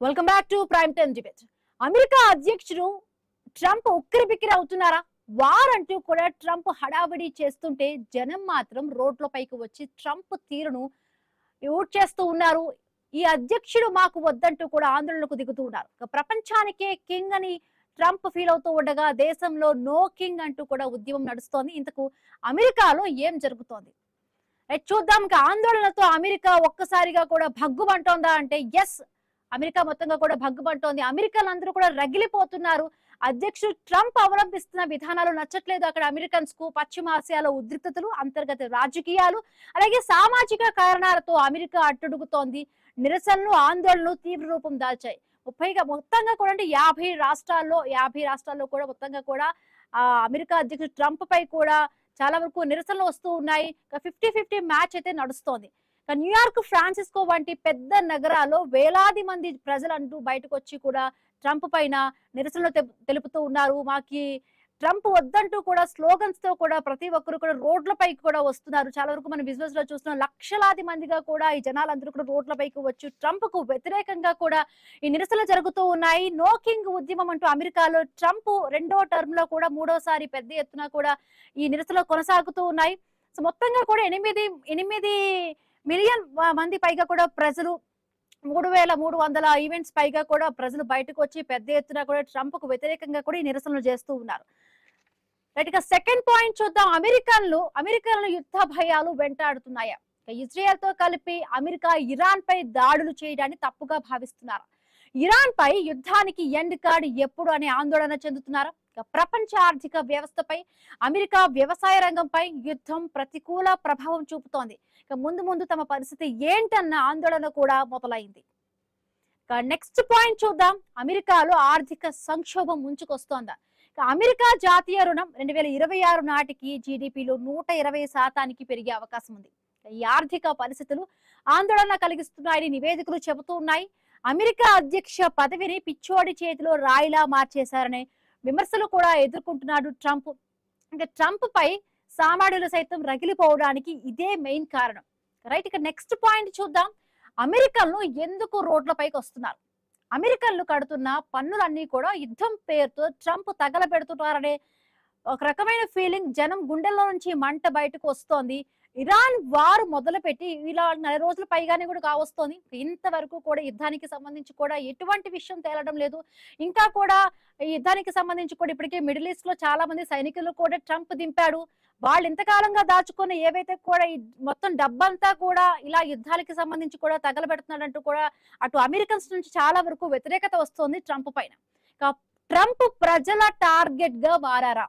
Welcome back to prime time debate. America అధ్యక్షుడు Trump ఉక్కిరిబిక్కిరి అవుతున్నారా? వారంటూ కూడా ట్రంప్ హడావిడి చేస్తుంటే జనం మాత్రం రోడ్లపైకి వచ్చి ట్రంప్ తీరును యూట్ చేస్తూ ఉన్నారు. ఈ అధ్యక్షుడు మాకు వద్దంటూ కూడా ఆందోళనకు దిగుతూ ఉన్నారు. ప్రపంచానికే కింగ్ అని ట్రంప్ ఫీల్ అవుతూ ఉండగా దేశంలో నో కింగ్ అంటూ కూడా ఉద్యమం నడుస్తోంది. ఇంతకు అమెరికాలో ఏం జరుగుతోంది చూద్దాం. ఆందోళనతో అమెరికా ఒక్కసారిగా కూడా భగ్గుమంటోందా అంటే ఎస్, అమెరికా మొత్తంగా కూడా భగ్గుమంటోంది. అమెరికన్లందరూ కూడా రగిలిపోతున్నారు. అధ్యక్షుడు ట్రంప్ అవలంబిస్తున్న విధానాలు నచ్చట్లేదు అక్కడ అమెరికన్స్ కు. పశ్చిమాసియాలో ఉద్రిక్తతలు, అంతర్గత రాజకీయాలు, అలాగే సామాజిక కారణాలతో అమెరికా అట్టుడుగుతోంది. నిరసనలు, ఆందోళనలు తీవ్ర రూపం దాల్చాయి. మొత్తంగా కూడా అంటే 50 రాష్ట్రాల్లో కూడా మొత్తంగా కూడా అమెరికా అధ్యక్షుడు ట్రంప్ పై కూడా చాలా వరకు నిరసనలు వస్తూ ఉన్నాయి. 50-50 మ్యాచ్ అయితే నడుస్తోంది. న్యూయార్క్, ఫ్రాన్సిస్కో వంటి పెద్ద నగరాల్లో వేలాది మంది ప్రజలంటూ బయటకు వచ్చి కూడా ట్రంప్ పైన నిరసనలు తెలుపుతూ ఉన్నారు. మాకి ట్రంప్ వద్దంటూ కూడా స్లోగన్స్ తో కూడా ప్రతి ఒక్కరు కూడా రోడ్లపైకి కూడా వస్తున్నారు. చాలా వరకు మనం విజువల్స్ లో చూస్తున్నాం. లక్షలాది మందిగా కూడా ఈ జనాలందరూ కూడా రోడ్లపైకి వచ్చి ట్రంప్ కు వ్యతిరేకంగా కూడా ఈ నిరసనలు జరుగుతూ ఉన్నాయి. నో కింగ్ ఉద్యమం అంటూ అమెరికాలో ట్రంప్ రెండో టర్మ్ లో కూడా మూడోసారి పెద్ద ఎత్తున కూడా ఈ నిరసనలు కొనసాగుతూ ఉన్నాయి. సో మొత్తంగా కూడా 8 మిలియన్ మంది పైగా కూడా ప్రజలు, 3,300 ఈవెంట్స్ పైగా కూడా ప్రజలు బయటకు వచ్చి పెద్ద ఎత్తున కూడా ట్రంప్ కు వ్యతిరేకంగా కూడా ఈ నిరసనలు చేస్తూ ఉన్నారు. రైట్, ఇక సెకండ్ పాయింట్ చూద్దాం. అమెరికన్లు యుద్ధ భయాలు వెంటాడుతున్నాయా? ఇజ్రాయెల్ తో కలిపి అమెరికా ఇరాన్ పై దాడులు చేయడాన్ని తప్పుగా భావిస్తున్నారు. ఇరాన్ పై యుద్ధానికి ఎండ్ కార్డ్ ఎప్పుడు అనే ఆందోళన చెందుతున్నారు. ప్రపంచ ఆర్థిక వ్యవస్థపై, అమెరికా వ్యవసాయ రంగంపై యుద్ధం ప్రతికూల ప్రభావం చూపుతోంది. ముందు తమ పరిస్థితి ఏంటన్న ఆందోళన కూడా మొదలైంది. నెక్స్ట్ పాయింట్ చూద్దాం. అమెరికాలో ఆర్థిక సంక్షోభం ముంచుకొస్తోందా? అమెరికా జాతీయ రుణం 2026 నాటికి జీడిపిలో 120% పెరిగే అవకాశం ఉంది. ఈ ఆర్థిక పరిస్థితులు ఆందోళన కలిగిస్తున్నాయని నివేదికలు చెబుతూ ఉన్నాయి. అమెరికా అధ్యక్ష పదవిని పిచ్చోడి చేతిలో రాయిలా మార్చేశారనే విమర్శలు కూడా ఎదుర్కొంటున్నాడు ట్రంప్. అంటే ట్రంప్ పై సామాన్యులు సైతం రగిలిపోవడానికి ఇదే మెయిన్ కారణం. రైట్, ఇక నెక్స్ట్ పాయింట్ చూద్దాం. అమెరికన్లు ఎందుకు రోడ్లపైకి వస్తున్నారు? అమెరికన్లు కడుతున్న పన్నులన్నీ కూడా యుద్ధం పేరుతో ట్రంప్ తగలబెడుతున్నారనే ఒక రకమైన ఫీలింగ్ జనం గుండెల్లో నుంచి మంట బయటకు వస్తోంది. ఇరాన్ వారు మొదలుపెట్టి ఇలా 4 రోజుల పైగానే కూడా కావస్తోంది. ఇంతవరకు కూడా యుద్ధానికి సంబంధించి కూడా ఎటువంటి విషయం తేలడం లేదు. ఇంకా కూడా ఈ యుద్ధానికి సంబంధించి కూడా ఇప్పటికే మిడిల్ ఈస్ట్ లో చాలా మంది సైనికులు కూడా ట్రంప్ దింపాడు. వాళ్ళు ఇంతకాలంగా దాచుకున్న ఏవైతే కూడా ఈ మొత్తం డబ్బంతా కూడా ఇలా యుద్ధాలకి సంబంధించి కూడా తగలబెడుతున్నాడంటూ కూడా అటు అమెరికన్స్ నుంచి చాలా వరకు వ్యతిరేకత వస్తోంది ట్రంప్ పైన. ట్రంప్ ప్రజల టార్గెట్ గా మారారా?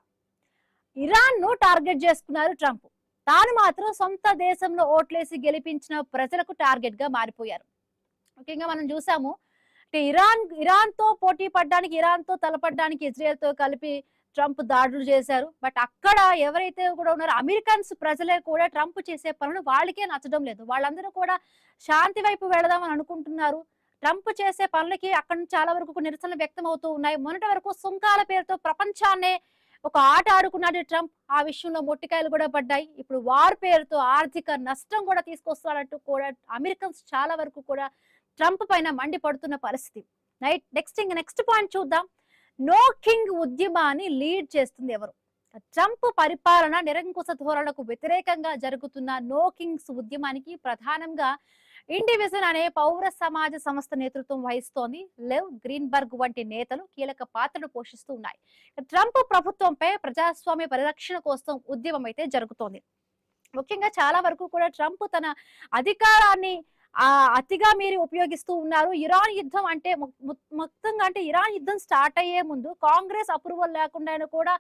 ఇరాన్ ను టార్గెట్ చేసుకున్నారు ట్రంప్. తాను మాత్రం సొంత దేశంలో ఓట్లేసి గెలిపించిన ప్రజలకు టార్గెట్ గా మారిపోయారు. ముఖ్యంగా మనం చూసాము, ఇరాన్ తో పోటీ పడడానికి, ఇరాన్ తో తలపడడానికి ఇజ్రాయెల్ తో కలిపి ట్రంప్ దాడులు చేశారు. బట్ అక్కడ ఎవరైతే కూడా ఉన్నారో అమెరికన్స్ ప్రజలే కూడా ట్రంప్ చేసే పనులు వాళ్ళకే నచ్చడం లేదు. వాళ్ళందరూ కూడా శాంతి వైపు వెళదామని అనుకుంటున్నారు. ట్రంప్ చేసే పనులకి అక్కడ నుంచి చాలా వరకు నిరసనలు వ్యక్తం అవుతూ ఉన్నాయి. మొన్నటి వరకు సుంకాల పేరుతో ప్రపంచాన్నే ఒక ఆట ఆడుకున్నాడు ట్రంప్. ఆ విషయంలో మొట్టికాయలు కూడా పడ్డాయి. ఇప్పుడు వార్ పేరుతో ఆర్థిక నష్టం కూడా తీసుకొస్తాడంటూ కూడా అమెరికన్స్ చాలా వరకు కూడా ట్రంప్ పైన మండిపడుతున్న పరిస్థితి. నెక్స్ట్ పాయింట్ చూద్దాం. నో కింగ్ ఉద్యమాన్ని లీడ్ చేస్తుంది ఎవరు? ట్రంప్ పరిపాలన నిరంకుశ ధోరణులకు వ్యతిరేకంగా జరుగుతున్న నో కింగ్స్ ఉద్యమానికి ప్రధానంగా ఇండివిజన్ అనే పౌర సమాజ సంస్థ నేతృత్వం వహిస్తోంది. లెవ్ గ్రీన్బర్గ్ వంటి నేతలు కీలక పాత్రను పోషిస్తూ ఉన్నాయి. ట్రంప్ ప్రభుత్వంపై ప్రజాస్వామ్య పరిరక్షణ కోసం ఉద్యమం అయితే జరుగుతోంది. ముఖ్యంగా చాలా వరకు కూడా ట్రంప్ తన అధికారాన్ని అతిగా మీరి ఉపయోగిస్తూ ఉన్నారు. ఇరాన్ యుద్ధం అంటే మొత్తంగా అంటే ఇరాన్ యుద్ధం స్టార్ట్ అయ్యే ముందు కాంగ్రెస్ అప్రూవల్ లేకుండా కూడా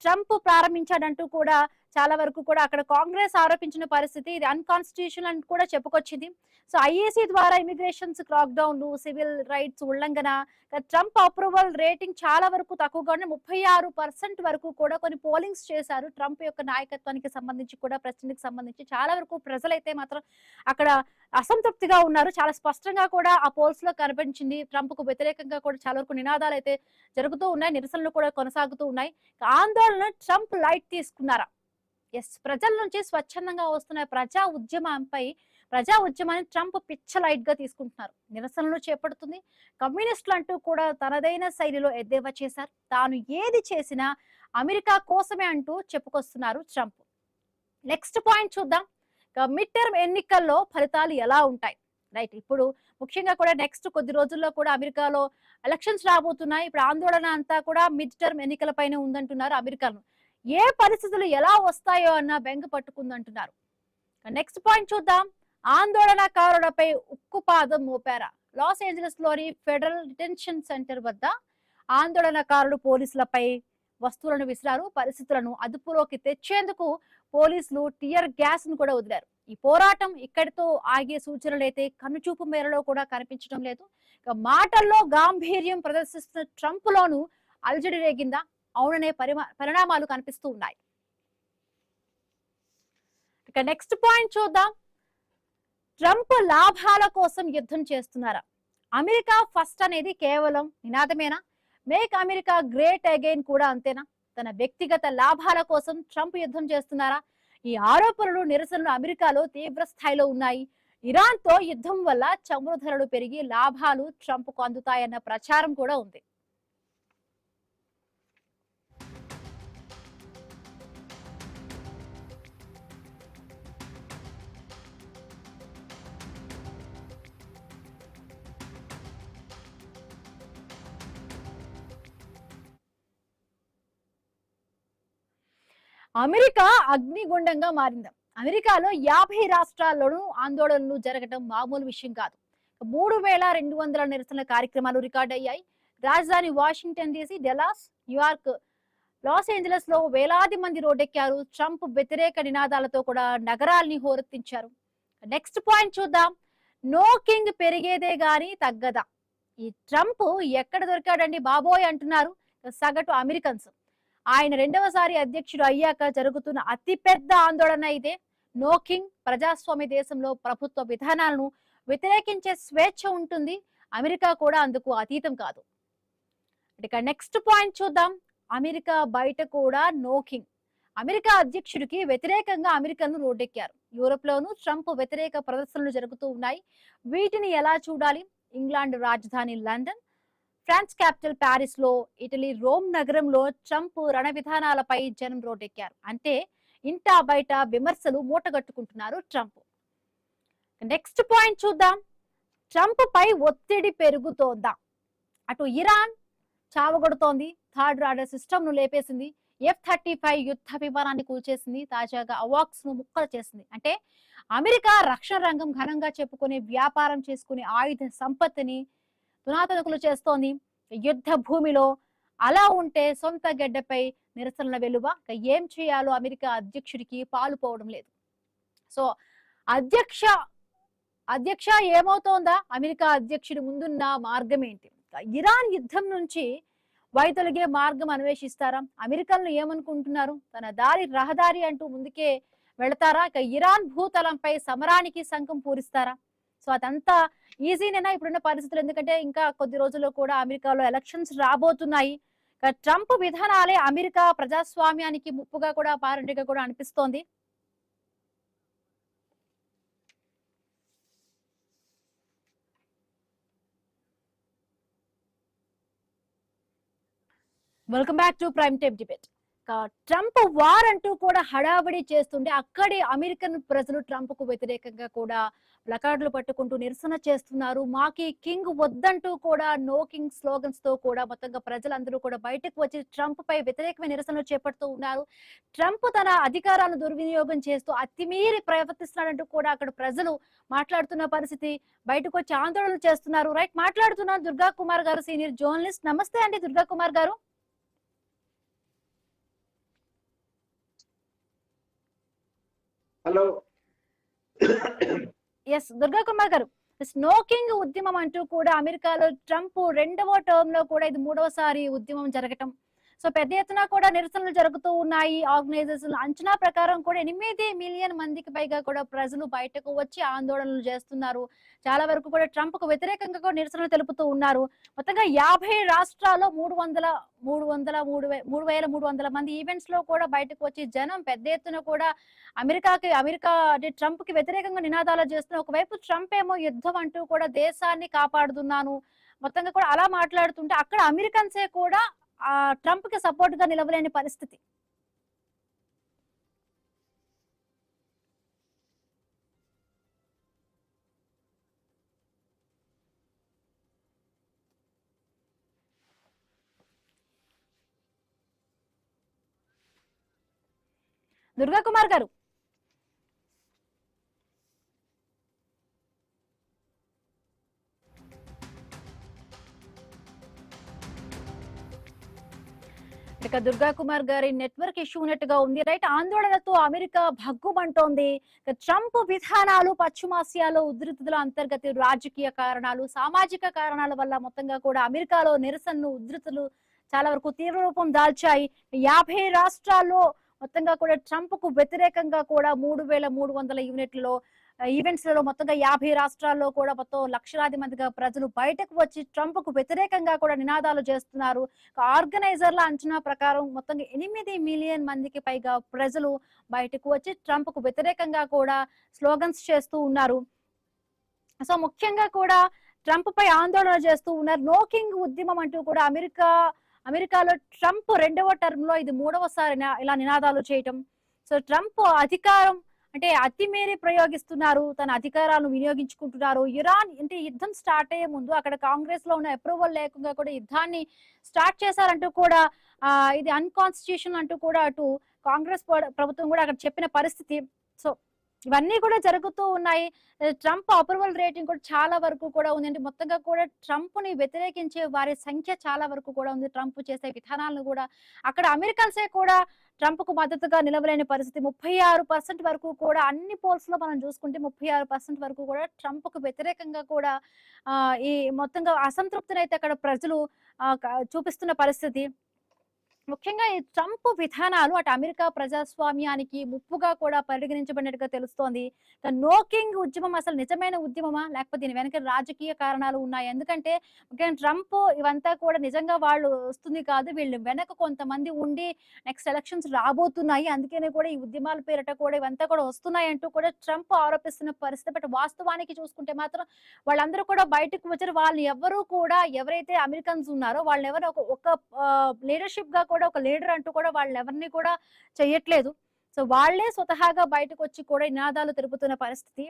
ట్రంప్ ప్రారంభించాడంటూ కూడా చాలా వరకు కూడా అక్కడ కాంగ్రెస్ ఆరోపించిన పరిస్థితి. ఇది అన్కాన్స్టిట్యూషనల్ అని కూడా చెప్పుకొచ్చింది. సో ఐఏసీ ద్వారా ఇమిగ్రేషన్స్ క్రాక్ డౌన్లు, సివిల్ రైట్స్ ఉల్లంఘన, ట్రంప్ అప్రూవల్ రేటింగ్ చాలా వరకు తక్కువగానే 36% వరకు కూడా కొన్ని పోలింగ్స్ చేశారు. ట్రంప్ యొక్క నాయకత్వానికి సంబంధించి కూడా, ప్రెసిడెంట్ కి సంబంధించి చాలా వరకు ప్రజలైతే మాత్రం అక్కడ అసంతృప్తిగా ఉన్నారు. చాలా స్పష్టంగా కూడా ఆ పోల్స్ లో కనిపించింది. ట్రంప్ కు వ్యతిరేకంగా కూడా చాలా వరకు నినాదాలు అయితే జరుగుతూ ఉన్నాయి. నిరసనలు కూడా కొనసాగుతూ ఉన్నాయి. ఆందోళన ట్రంప్ లైట్ తీసుకున్నారా? ఎస్, ప్రజల నుంచి స్వచ్ఛందంగా వస్తున్న ప్రజా ఉద్యమంపై ప్రజా ఉద్యమాన్ని ట్రంప్ పిచ్చ లైట్ గా తీసుకుంటున్నారు. నిరసనలు చేపడుతుంది. కమ్యూనిస్టులు అంటూ కూడా తనదైన శైలిలో ఎద్దేవా చేశారు. తాను ఏది చేసినా అమెరికా కోసమే అంటూ చెప్పుకొస్తున్నారు ట్రంప్. నెక్స్ట్ పాయింట్ చూద్దాం. మిడ్ టర్మ్ ఎన్నికల్లో ఫలితాలు ఎలా ఉంటాయి? రైట్, ఇప్పుడు ముఖ్యంగా కూడా నెక్స్ట్ కొద్ది రోజుల్లో కూడా అమెరికాలో ఎలక్షన్స్ రాబోతున్నాయి. ఇప్పుడు ఆందోళన అంతా కూడా మిడ్ టర్మ్ ఎన్నికలపైనే ఉందంటున్నారు అమెరికాను. ఏ పరిస్థితులు ఎలా వస్తాయో అన్న బెంగ పట్టుకుందంటున్నారు. నెక్స్ట్ పాయింట్ చూద్దాం. ఆందోళనకారులపై ఉక్కుపాదం మోపారా? లాస్ ఏంజలస్ లోని ఫెడరల్ డిటెన్షన్ సెంటర్ వద్ద ఆందోళనకారులు పోలీసులపై వస్తువులను విసిరారు. పరిస్థితులను అదుపులోకి తెచ్చేందుకు పోలీసులు టియర్ గ్యాస్ ను కూడా వదిలారు. ఈ పోరాటం ఇక్కడితో ఆగే సూచనలైతే కనుచూపు మేరలో కూడా కనిపించడం లేదు. ఇక మాటల్లో గాంభీర్యం ప్రదర్శిస్తున్న ట్రంప్ లోను అలజడి రేగిందా? అవుననే పరిణామాలు కనిపిస్తూ ఉన్నాయి. ఇక నెక్స్ట్ పాయింట్ చూద్దాం. ట్రంప్ లాభాల కోసం యుద్ధం చేస్తున్నారా? అమెరికా ఫస్ట్ అనేది కేవలం నినాదమేనా? మేక్ అమెరికా గ్రేట్ అగైన్ కూడా అంతేనా? తన వ్యక్తిగత లాభాల కోసం ట్రంప్ యుద్ధం చేస్తున్నారా? ఈ ఆరోపణలు, నిరసనలు అమెరికాలో తీవ్ర స్థాయిలో ఉన్నాయి. ఇరాన్ తో యుద్ధం వల్ల చమురు ధరలు పెరిగి లాభాలు ట్రంప్ కు అందుతాయన్న ప్రచారం కూడా ఉంది. అమెరికా అగ్నిగుండంగా మారింది. అమెరికాలో 50 రాష్ట్రాల్లోనూ ఆందోళనలు జరగడం మామూలు విషయం కాదు. 3200 నిరసన కార్యక్రమాలు రికార్డ్ అయ్యాయి. రాజధాని Washington DC, Dallas, New York, Los Angeles లో వేలాది మంది రోడ్డెక్కారు. ట్రంప్ వ్యతిరేక నినాదాలతో కూడా నగరాల్ని హోరెత్తించారు. నెక్స్ట్ పాయింట్ చూద్దాం. నో కింగ్ పెరిగేదే గాని తగ్గదా? ఈ ట్రంప్ ఎక్కడ దొరికాడండి బాబోయ్ అంటున్నారు సగటు అమెరికన్స్. ఆయన రెండవసారి అధ్యక్షుడు అయ్యాక జరుగుతున్న అతిపెద్ద ఆందోళన ఇదే. No king. ప్రజాస్వామ్య దేశంలో ప్రభుత్వ విధానాలను వ్యతిరేకించే స్వేచ్ఛ ఉంటుంది. అమెరికా కూడా అందుకు అతీతం కాదు. ఇక నెక్స్ట్ పాయింట్ చూద్దాం. అమెరికా బయట కూడా నో కింగ్. అమెరికా అధ్యక్షుడికి వ్యతిరేకంగా అమెరికన్లు రోడ్డెక్కారు. యూరోప్ లోను ట్రంప్ వ్యతిరేక ప్రదర్శనలు జరుగుతూ ఉన్నాయి. వీటిని ఎలా చూడాలి? ఇంగ్లాండ్ రాజధాని లండన్, ఫ్రాన్స్ క్యాపిటల్ ప్యారిస్ లో, ఇటలీ రోమ్ నగరంలో ట్రంప్ రణ విధానాలపై జనం రోడ్డెక్కారు. అంటే ఇంటా బయట విమర్శలు మూటగట్టుకుంటున్నారు ట్రంప్. నెక్స్ట్ పాయింట్ చూద్దాం. ట్రంప్ పై ఒత్తిడి పెరుగుతోందా? అటు ఇరాన్ చావగొడుతోంది. థర్డ్ ఆర్డర్ సిస్టమ్ ను లేపేసింది. F-35 యుద్ధ విమానాన్ని కూల్చేసింది. తాజాగా అవాక్స్ ను ముక్కలు చేసింది. అంటే అమెరికా రక్షణ రంగం ఘనంగా చెప్పుకునే వ్యాపారం చేసుకునే ఆయుధ సంపత్తిని తునాతునకులు చేస్తోంది. యుద్ధ భూమిలో అలా ఉంటే సొంత గడ్డపై నిరసనల వెలువ. ఏం చేయాలో అమెరికా అధ్యక్షుడికి పాలుపోవడం లేదు. సో అధ్యక్ష ఏమవుతోందా? అమెరికా అధ్యక్షుడి ముందున్న మార్గం ఏంటి? ఇరాన్ యుద్ధం నుంచి వైదొలిగే మార్గం అన్వేషిస్తారా? అమెరికన్లు ఏమనుకుంటున్నారు? తన దారి రహదారి అంటూ ముందుకే వెళతారా? ఇక ఇరాన్ భూతలంపై సమరానికి శంఖం పూరిస్తారా? సో అదంతా ఈజీనేనా ఇప్పుడున్న పరిస్థితులు? ఎందుకంటే ఇంకా కొద్ది రోజుల్లో కూడా అమెరికాలో ఎలక్షన్స్ రాబోతున్నాయి. ట్రంప్ విధానాలే అమెరికా ప్రజాస్వామ్యానికి ముప్పుగా కూడా పారండిగా కూడా అనిపిస్తోంది. Welcome back to prime time debate. Trump war అంటూ కూడా హడావిడి చేస్తుంటే అక్కడే అమెరికన్ ప్రజలు ట్రంప్ కు వ్యతిరేకంగా కూడా ప్లకార్డులు పట్టుకుంటూ నిరసన చేస్తున్నారు. మాకి కింగ్ వద్దంటూ కూడా నో కింగ్ స్లోగన్స్ తో కూడా మొత్తంగా ప్రజలందరూ కూడా బయటకు వచ్చి ట్రంప్ పై వ్యతిరేకమైన నిరసనలు చేపడుతూ ఉన్నారు. ట్రంప్ తన అధికారాలను దుర్వినియోగం చేస్తూ అతిమీరి ప్రవర్తిస్తున్నాడంటూ కూడా అక్కడ ప్రజలు మాట్లాడుతున్న పరిస్థితి. బయటకు వచ్చి ఆందోళనలు చేస్తున్నారు. రైట్, మాట్లాడుతున్నారు దుర్గా కుమార్ గారు, సీనియర్ జర్నలిస్ట్. నమస్తే అండి దుర్గా కుమార్ గారు. హలో. ఎస్ దుర్గా కుమార్ గారు, స్నోకింగ్ ఉద్యమం అంటూ కూడా అమెరికాలో ట్రంప్ రెండవ టర్మ్ లో కూడా ఇది మూడవసారి ఉద్యమం జరగటం. సో పెద్ద ఎత్తున కూడా నిరసనలు జరుగుతూ ఉన్నాయి. ఆర్గనైజర్స్ అంచనా ప్రకారం కూడా 8 మిలియన్ మందికి పైగా కూడా ప్రజలు బయటకు వచ్చి ఆందోళనలు చేస్తున్నారు. చాలా వరకు కూడా ట్రంప్ కు వ్యతిరేకంగా కూడా నిరసనలు తెలుపుతూ ఉన్నారు. మొత్తంగా 50 రాష్ట్రాల్లో 3,300 మంది ఈవెంట్స్ లో కూడా బయటకు వచ్చి జనం పెద్ద ఎత్తున కూడా అమెరికా అంటే ట్రంప్ కి వ్యతిరేకంగా నినాదాలు చేస్తున్న ఒకవైపు ట్రంప్ ఏమో యుద్ధం అంటూ కూడా దేశాన్ని కాపాడుతున్నాను మొత్తంగా కూడా అలా మాట్లాడుతుంటే అక్కడ అమెరికన్సే కూడా ట్రంప్ కి సపోర్ట్ గా నిలవలేని పరిస్థితి. దుర్గా కుమార్ గారు, ఇక దుర్గా కుమార్ గారి నెట్వర్క్ ఇష్యూ ఉన్నట్టుగా ఉంది. రైట్, ఆందోళనతో అమెరికా భగ్గుమంటోంది. ట్రంప్ విధానాలు పశ్చిమాసియాలో ఉధృతుల అంతర్గత రాజకీయ కారణాలు, సామాజిక కారణాల వల్ల మొత్తంగా కూడా అమెరికాలో నిరసనలు ఉధృతులు చాలా వరకు తీవ్ర రూపం దాల్చాయి. 50 రాష్ట్రాల్లో మొత్తంగా కూడా ట్రంప్ కు వ్యతిరేకంగా కూడా 3,300 యూనిట్లలో ఈవెంట్స్ లలో మొత్తంగా 50 రాష్ట్రాల్లో కూడా మొత్తం లక్షలాది మందిగా ప్రజలు బయటకు వచ్చి ట్రంప్ కు వ్యతిరేకంగా కూడా నినాదాలు చేస్తున్నారు. ఆర్గనైజర్ల అంచనా ప్రకారం మొత్తంగా 8 మిలియన్ మందికి పైగా ప్రజలు బయటకు వచ్చి ట్రంప్ కు వ్యతిరేకంగా కూడా స్లోగన్స్ చేస్తూ ఉన్నారు. సో ముఖ్యంగా కూడా ట్రంప్ పై ఆందోళన చేస్తూ ఉన్నారు. నో కింగ్ ఉద్యమం అంటూ కూడా అమెరికాలో ట్రంప్ రెండవ టర్మ్ లో ఇది 3వసారి ఇలా నినాదాలు చేయటం. సో ట్రంప్ అధికారం అంటే అతిమేరి ప్రయోగిస్తున్నారు, తన అధికారాలను వినియోగించుకుంటున్నారు. ఇరాన్ అంటే యుద్ధం స్టార్ట్ అయ్యే ముందు అక్కడ కాంగ్రెస్ లో ఉన్న అప్రూవల్ లేకుండా కూడా యుద్ధాన్ని స్టార్ట్ చేశారంటూ కూడా ఇది అన్కాన్స్టిట్యూషన్ అంటూ కూడా అటు కాంగ్రెస్ ప్రభుత్వం కూడా అక్కడ చెప్పిన పరిస్థితి. సో ఇవన్నీ కూడా జరుగుతూ ఉన్నాయి. ట్రంప్ అప్రూవల్ రేటింగ్ కూడా చాలా వరకు కూడా ఉంది. అంటే మొత్తంగా కూడా ట్రంప్ ని వ్యతిరేకించే వారి సంఖ్య చాలా వరకు కూడా ఉంది. ట్రంప్ చేసే విధానాలను కూడా అక్కడ అమెరికన్సే కూడా ట్రంప్ కు మద్దతుగా నిలవలేని పరిస్థితి. 36% వరకు కూడా అన్ని పోల్స్ లో మనం చూసుకుంటే 36% వరకు కూడా ట్రంప్ కు వ్యతిరేకంగా కూడా ఈ మొత్తంగా అసంతృప్తిని అయితే అక్కడ ప్రజలు చూపిస్తున్న పరిస్థితి. ముఖ్యంగా ఈ ట్రంప్ విధానాలు అటు అమెరికా ప్రజాస్వామ్యానికి ముప్పుగా కూడా పరిగణించబడినట్టుగా తెలుస్తోంది. నో కింగ్ ఉద్యమం అసలు నిజమైన ఉద్యమమా, లేకపోతే దీని వెనక రాజకీయ కారణాలు ఉన్నాయి? ఎందుకంటే ముఖ్యంగా ట్రంప్ ఇవంతా కూడా నిజంగా వాళ్ళు వస్తుంది కాదు, వీళ్ళు వెనక కొంతమంది ఉండి నెక్స్ట్ ఎలక్షన్స్ రాబోతున్నాయి, అందుకనే కూడా ఈ ఉద్యమాల పేరిట కూడా ఇవంతా కూడా వస్తున్నాయి అంటూ కూడా ట్రంప్ ఆరోపిస్తున్న పరిస్థితి. బట్ వాస్తవానికి చూసుకుంటే మాత్రం వాళ్ళందరూ కూడా బయటకు వచ్చారు. వాళ్ళు ఎవరు కూడా ఎవరైతే అమెరికన్స్ ఉన్నారో వాళ్ళని ఎవరు ఒక లీడర్షిప్ గా కూడా ఒక లీడర్ అంటూ కూడా వాళ్ళని ఎవరిని కూడా చెయ్యట్లేదు. సో వాళ్లే స్వతహాగా బయటకు వచ్చి కూడా నినాదాలు తెలుపుతున్న పరిస్థితి.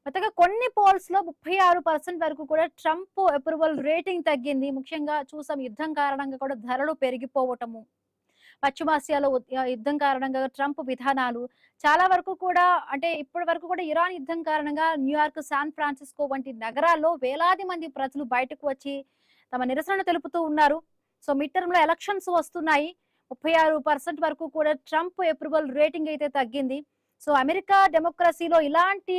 మొత్తగా కొన్ని పోల్స్ లో 36% వరకు కూడా ట్రంప్ అప్రూవల్ రేటింగ్ తగ్గింది. ముఖ్యంగా చూసాం యుద్ధం కారణంగా కూడా ధరలు పెరిగిపోవటము, పశ్చిమాసియాలో యుద్ధం కారణంగా ట్రంప్ విధానాలు చాలా వరకు కూడా అంటే ఇప్పటి వరకు కూడా ఇరాన్ యుద్ధం కారణంగా న్యూయార్క్, శాన్ ఫ్రాన్సిస్కో వంటి నగరాల్లో వేలాది మంది ప్రజలు బయటకు వచ్చి తమ నిరసన తెలుపుతూ ఉన్నారు. సో మిడ్ టర్మ్ లో ఎలక్షన్స్ వస్తున్నాయి. 36% వరకు కూడా ట్రంప్ అప్రూవల్ రేటింగ్ అయితే తగ్గింది. సో అమెరికా డెమోక్రసీలో ఇలాంటి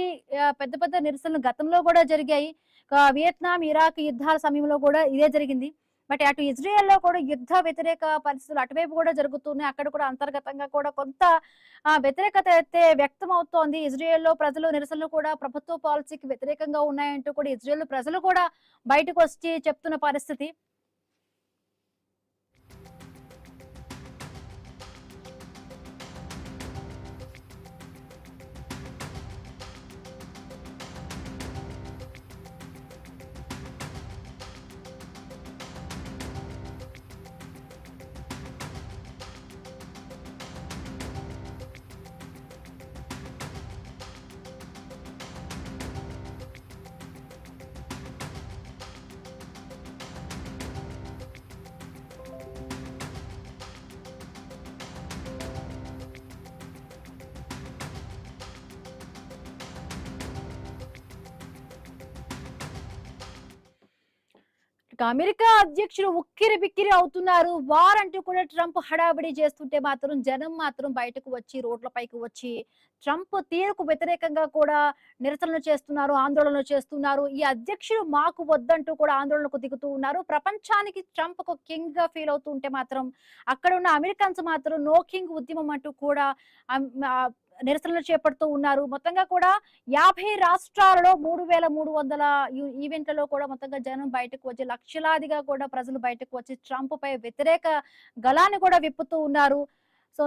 పెద్ద పెద్ద నిరసనలు గతంలో కూడా జరిగాయి. వియత్నాం, ఇరాక్ యుద్ధాల సమయంలో కూడా ఇదే జరిగింది. బట్ అటు ఇజ్రాయెల్ లో కూడా యుద్ధ వ్యతిరేక పరిస్థితులు అటువైపు కూడా జరుగుతున్నాయి. అక్కడ కూడా అంతర్గతంగా కూడా కొంత వ్యతిరేకత అయితే వ్యక్తం అవుతోంది. ఇజ్రాయెల్లో ప్రజలు నిరసనలు కూడా ప్రభుత్వ పాలసీకి వ్యతిరేకంగా ఉన్నాయంటూ కూడా ఇజ్రాయెల్ ప్రజలు కూడా బయటకు వచ్చి చెప్తున్న పరిస్థితి. ఇక అమెరికా అధ్యక్షుడు ఉక్కిరి బిక్కిరి అవుతున్నారు. వారంటూ కూడా ట్రంప్ హడావిడి చేస్తుంటే మాత్రం జనం మాత్రం బయటకు వచ్చి రోడ్లపైకి వచ్చి ట్రంప్ తీరుకు వ్యతిరేకంగా కూడా నిరసనలు చేస్తున్నారు, ఆందోళనలు చేస్తున్నారు. ఈ అధ్యక్షుడు మాకు వద్దంటూ కూడా ఆందోళనకు దిగుతూ ఉన్నారు. ప్రపంచానికి ట్రంప్ ఒక కింగ్ గా ఫీల్ అవుతూ ఉంటే మాత్రం అక్కడ ఉన్న అమెరికన్స్ మాత్రం నో కింగ్ ఉద్యమం అంటూ కూడా అం- ఆ, నిరసనలు చేపడుతూ ఉన్నారు. మొత్తంగా కూడా 50 రాష్ట్రాలలో 3,300 ఈవెంట్లలో కూడా మొత్తంగా జనం బయటకు వచ్చి లక్షలాదిగా కూడా ప్రజలు బయటకు వచ్చి ట్రంప్ పై వ్యతిరేక గళాన్ని కూడా విప్పుతూ ఉన్నారు. సో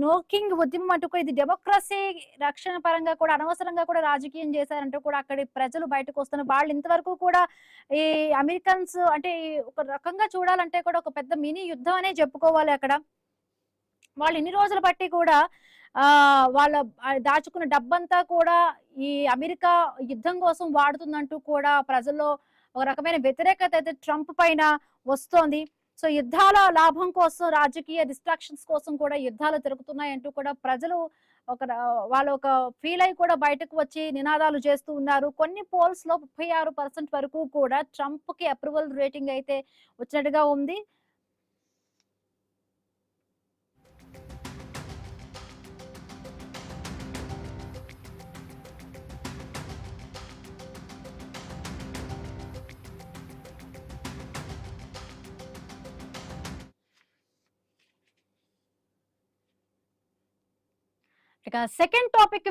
నో కింగ్ ఉద్యమం అంటూ కూడా ఇది డెమోక్రసీ రక్షణ పరంగా కూడా అనవసరంగా కూడా రాజకీయం చేశారంటూ కూడా అక్కడి ప్రజలు బయటకు వస్తున్నారు. వాళ్ళు ఇంతవరకు కూడా ఈ అమెరికన్స్ అంటే ఈ ఒక రకంగా చూడాలంటే కూడా ఒక పెద్ద మినీ యుద్ధం అనే చెప్పుకోవాలి అక్కడ. వాళ్ళు ఇన్ని రోజులు బట్టి కూడా వాళ్ళ దాచుకున్న డబ్బంతా కూడా ఈ అమెరికా యుద్ధం కోసం వాడుతుందంటూ కూడా ప్రజల్లో ఒక రకమైన వ్యతిరేకత అయితే ట్రంప్ పైన వస్తోంది. సో యుద్ధాల లాభం కోసం రాజకీయ డిస్ట్రాక్షన్స్ కోసం కూడా యుద్ధాలు జరుగుతున్నాయంటూ కూడా ప్రజలు వాళ్ళు ఒక ఫీల్ అయి కూడా బయటకు వచ్చి నినాదాలు చేస్తూ ఉన్నారు. కొన్ని పోల్స్ లో 36% వరకు కూడా ట్రంప్ కి అప్రూవల్ రేటింగ్ అయితే వచ్చినట్టుగా ఉంది. ఇక సెకండ్ టాపిక్